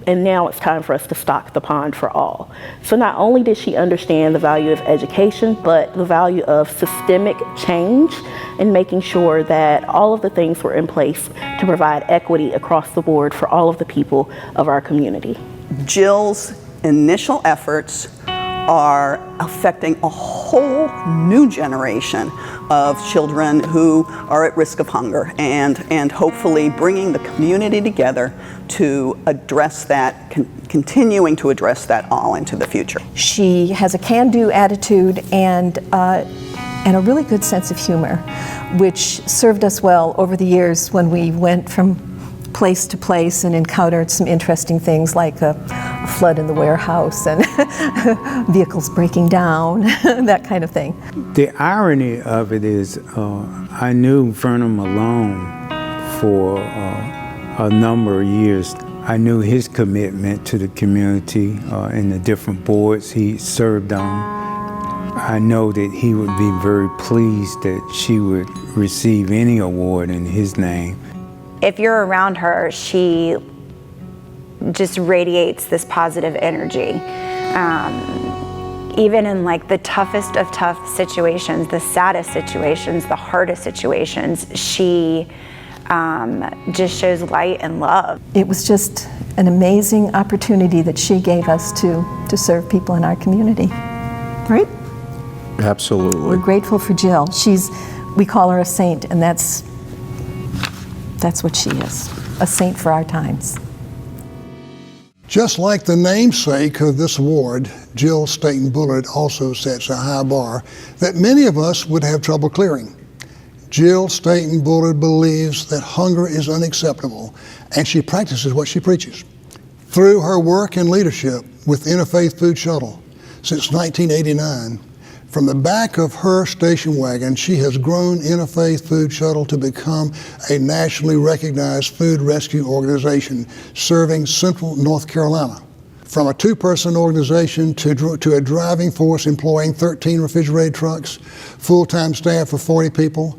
and now it's time for us to stock the pond for all. So not only did she understand the value of education, but the value of systemic change and making sure that all of the things were in place to provide equity across the board for all of the people of our community. Jill's initial efforts are affecting a whole new generation of children who are at risk of hunger and hopefully bringing the community together to address that, continuing to address that all into the future. She has a can-do attitude and a really good sense of humor, which served us well over the years when we went from place to place and encountered some interesting things like a flood in the warehouse and vehicles breaking down, that kind of thing. The irony of it is I knew Vernon Malone for a number of years. I knew his commitment to the community and the different boards he served on. I know that he would be very pleased that she would receive any award in his name. If you're around her, she just radiates this positive energy. Even in like the toughest of tough situations, the saddest situations, the hardest situations, she just shows light and love. It was just an amazing opportunity that she gave us to serve people in our community, right? Absolutely. We're grateful for Jill. We call her a saint, and that's what she is, a saint for our times. Just like the namesake of this award, Jill Staton Bullard also sets a high bar that many of us would have trouble clearing. Jill Staton Bullard believes that hunger is unacceptable, and she practices what she preaches. Through her work and leadership with Interfaith Food Shuttle since 1989, From the back of her station wagon, she has grown Interfaith Food Shuttle to become a nationally recognized food rescue organization serving central North Carolina. From a two-person organization to a driving force employing 13 refrigerated trucks, full-time staff of 40 people,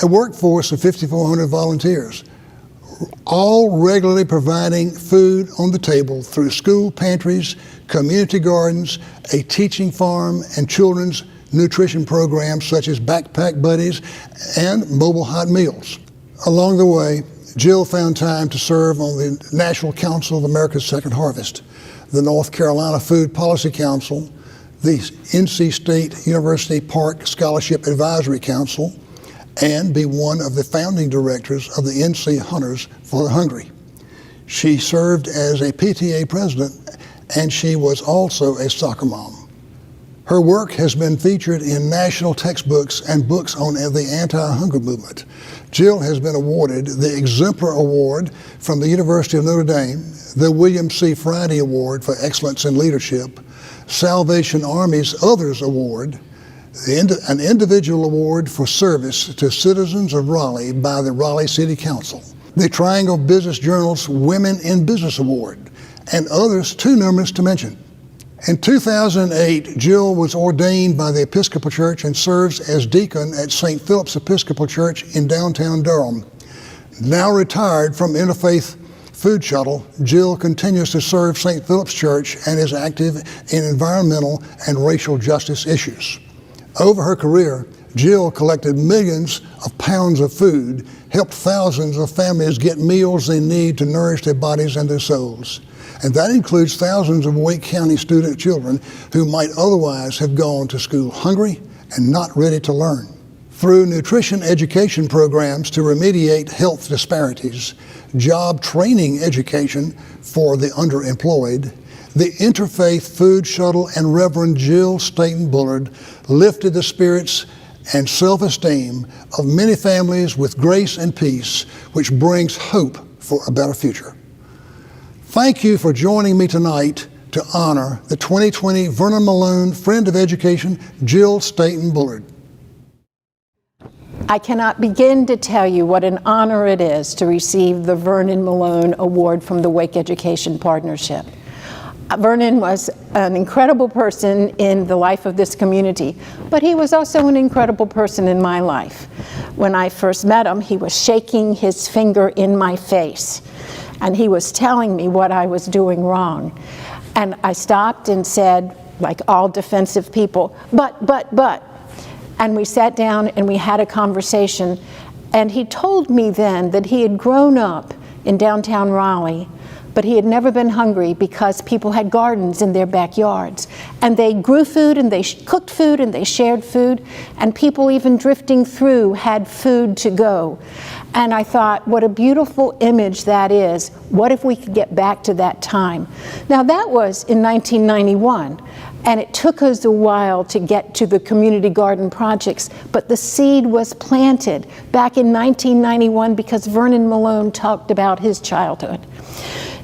a workforce of 5,400 volunteers, all regularly providing food on the table through school pantries, community gardens, a teaching farm, and children's nutrition programs such as Backpack Buddies and Mobile Hot Meals. Along the way, Jill found time to serve on the National Council of America's Second Harvest, the North Carolina Food Policy Council, the NC State University Park Scholarship Advisory Council, and be one of the founding directors of the NC Hunters for the Hungry. She served as a PTA president, and she was also a soccer mom. Her work has been featured in national textbooks and books on the anti-hunger movement. Jill has been awarded the Exemplar Award from the University of Notre Dame, the William C. Friday Award for Excellence in Leadership, Salvation Army's Others Award, an individual award for service to citizens of Raleigh by the Raleigh City Council, the Triangle Business Journal's Women in Business Award, and others too numerous to mention. In 2008, Jill was ordained by the Episcopal Church and serves as deacon at St. Philip's Episcopal Church in downtown Durham. Now retired from Interfaith Food Shuttle, Jill continues to serve St. Philip's Church and is active in environmental and racial justice issues. Over her career, Jill collected millions of pounds of food, helped thousands of families get meals they need to nourish their bodies and their souls. And that includes thousands of Wake County student children who might otherwise have gone to school hungry and not ready to learn. Through nutrition education programs to remediate health disparities, job training education for the underemployed, the Interfaith Food Shuttle and Reverend Jill Staton Bullard lifted the spirits and self-esteem of many families with grace and peace, which brings hope for a better future. Thank you for joining me tonight to honor the 2020 Vernon Malone Friend of Education, Jill Staton Bullard. I cannot begin to tell you what an honor it is to receive the Vernon Malone Award from the Wake Education Partnership. Vernon was an incredible person in the life of this community, but he was also an incredible person in my life. When I first met him, he was shaking his finger in my face, and he was telling me what I was doing wrong. And I stopped and said, like all defensive people, but. And we sat down and we had a conversation, and he told me then that he had grown up in downtown Raleigh, but he had never been hungry because people had gardens in their backyards. And they grew food and they cooked food and they shared food, and people even drifting through had food to go. And I thought, what a beautiful image that is. What if we could get back to that time? Now that was in 1991, and it took us a while to get to the community garden projects, but the seed was planted back in 1991 because Vernon Malone talked about his childhood.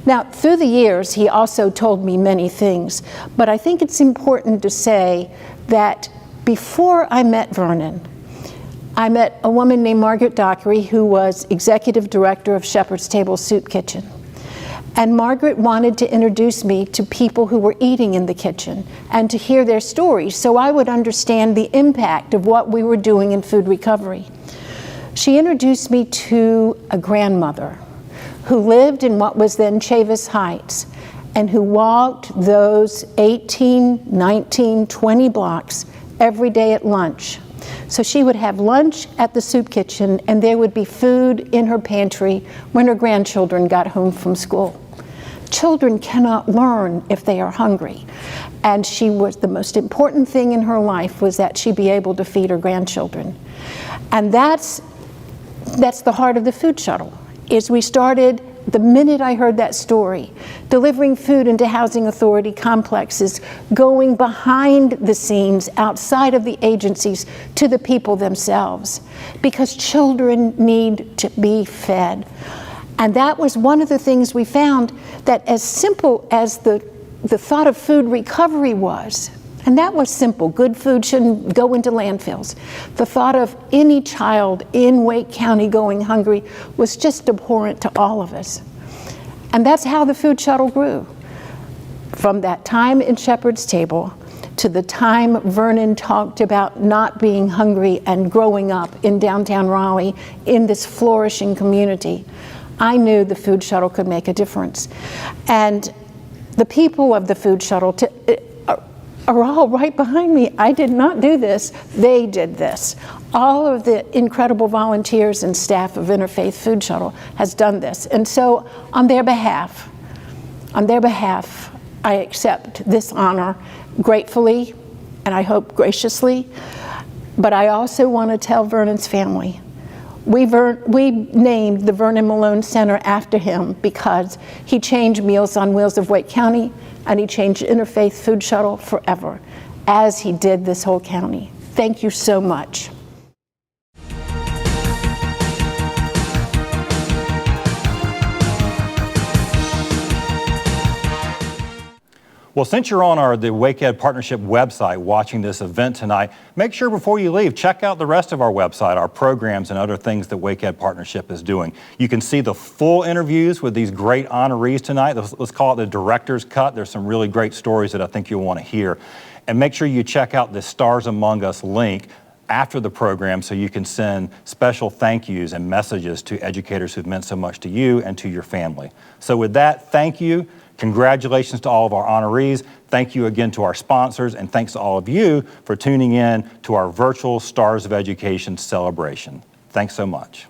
Now, through the years, he also told me many things, but I think it's important to say that before I met Vernon, I met a woman named Margaret Dockery, who was executive director of Shepherd's Table Soup Kitchen. And Margaret wanted to introduce me to people who were eating in the kitchen and to hear their stories so I would understand the impact of what we were doing in food recovery. She introduced me to a grandmother who lived in what was then Chavis Heights and who walked those 18, 19, 20 blocks every day at lunch. So she would have lunch at the soup kitchen, and there would be food in her pantry when her grandchildren got home from school. Children cannot learn if they are hungry. And the most important thing in her life was that she be able to feed her grandchildren. And that's the heart of the food shuttle, is we started the minute I heard that story, delivering food into housing authority complexes, going behind the scenes outside of the agencies to the people themselves, because children need to be fed. And that was one of the things we found, that as simple as the thought of food recovery was, And that was simple. Good food shouldn't go into landfills. The thought of any child in Wake County going hungry was just abhorrent to all of us. And that's how the food shuttle grew. From that time in Shepherd's Table to the time Vernon talked about not being hungry and growing up in downtown Raleigh in this flourishing community, I knew the food shuttle could make a difference. And the people of the food shuttle are all right behind me. I did not do this. They did this. All of the incredible volunteers and staff of Interfaith Food Shuttle has done this. And so on their behalf, I accept this honor gratefully, and I hope graciously. But I also want to tell Vernon's family, we named the Vernon Malone Center after him because he changed Meals on Wheels of Wake County, and he changed Interfaith Food Shuttle forever, as he did this whole county. Thank you so much. Well, since you're on the WakeEd Partnership website watching this event tonight, make sure before you leave, check out the rest of our website, our programs and other things that WakeEd Partnership is doing. You can see the full interviews with these great honorees tonight. Let's call it the director's cut. There's some really great stories that I think you'll want to hear. And make sure you check out the Stars Among Us link after the program so you can send special thank yous and messages to educators who've meant so much to you and to your family. So with that, thank you. Congratulations to all of our honorees. Thank you again to our sponsors, and thanks to all of you for tuning in to our virtual Stars of Education celebration. Thanks so much.